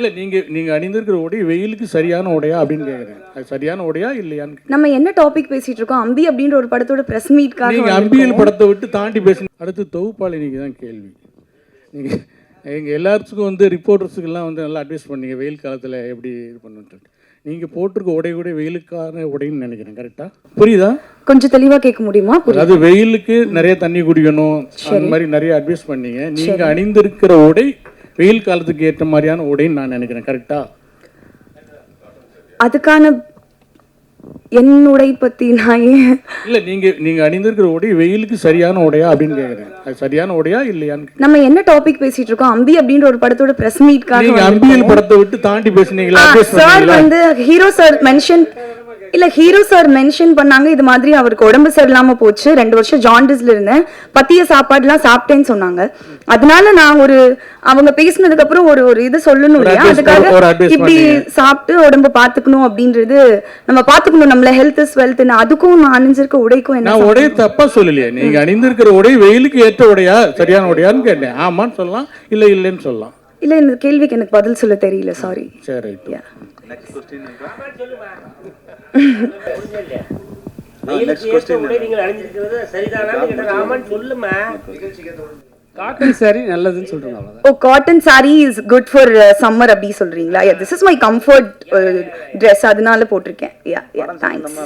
இல்லை நீங்கள் அணிந்திருக்கிற உடை வெயிலுக்கு சரியான உடையா அப்படின்னு கேட்குறேன். அது சரியான உடையா இல்லையான்னு. நம்ம என்ன டாபிக் பேசிட்டு இருக்கோம்? அம்பி அப்படின்ற ஒரு படத்தோட பிரஸ் மீட்காக நீங்கள் அம்பியல் படத்தை விட்டு தாண்டி பேசணும். அடுத்து தொகுப்பாளினிக்கு தான் கேள்வி. நீங்கள் எங்கள் எல்லாத்துக்கும் வந்து ரிப்போர்ட்டர்ஸுக்கெல்லாம் வந்து நல்லா அட்வைஸ் பண்ணீங்க வெயில் காலத்தில் எப்படி இது பண்ணணும்னு சொல்லிட்டு. நீங்கள் போட்டிருக்க உடை கூட வெயிலுக்கான உடைன்னு நினைக்கிறேன். கரெக்டாக புரியுதா? கொஞ்சம் தெளிவாக கேட்க முடியுமா? அதாவது வெயிலுக்கு நிறைய தண்ணி குடிக்கணும் அந்த மாதிரி நிறைய அட்வைஸ் பண்ணீங்க. நீங்கள் அணிந்திருக்கிற உடை வெயில் காலத்துக்கு ஏற்ற மாதிரியான உடைன்னு நான் நினைக்கிறேன். கரெக்டா? அதுக்கான என்னுடை பத்தி நான் இல்லை நீங்கள் அணிந்திருக்கிற உடை வெயிலுக்கு சரியான உடையா அப்படின்னு கேட்குறேன். அது சரியான உடையா இல்லையான்னு. நம்ம என்ன டாபிக் பேசிட்டு இருக்கோம்? அம்பி அப்படின்ற ஒரு படத்தோட பிரஸ் மீட்காக நீங்கள் அம்பியல் படத்தை விட்டு தாண்டி பேசுனீங்களா? சார் வந்து ஹீரோ சார் மென்ஷன் பண்ணாங்க இது மாதிரி அவருக்கு உடம்பு சரியில்லாம போச்சு, 2 வருஷம் ஜாண்டிஸ்ல இருந்தேன், பத்திய சாப்பாடுலாம் சாப்பிட்டேன்னு சொன்னாங்க. அதனால நான் அவங்க பேசினதுக்கு அப்புறம் ஒரு இது சொல்லணும் இல்லையா, அதுக்காக இப்படி சாப்பிட்டு உடம்பு பாத்துக்கணும் அப்படின்றது நம்ம பாத்துக்கணும், நம்மள ஹெல்த் இஸ் வெல்த்னு. அதுக்கும் நான் அணிஞ்சிருக்க உடைக்கும் என்ன? நான் உடை தப்பா சொல்லலையே. நீங்க அணிந்திருக்கிற உடை வெயிலுக்கு ஏற்ற உடையா சரியான உடையான்னு கேட்டேன். ஆமான்னு சொல்லலாம், இல்ல இல்லைன்னு சொல்லலாம். இல்ல இந்த கேள்விக்கு எனக்கு பதில் சொல்ல தெரியல, சாரி. சரி. காட்டன் சாரி நல்லதுன்னு சொல்றேன். Oh, cotton sari is good for summer அப்படி சொல்றீங்களா? This is my comfort dress, அதனால போட்டிருக்கேன். தேங்க்ஸ்.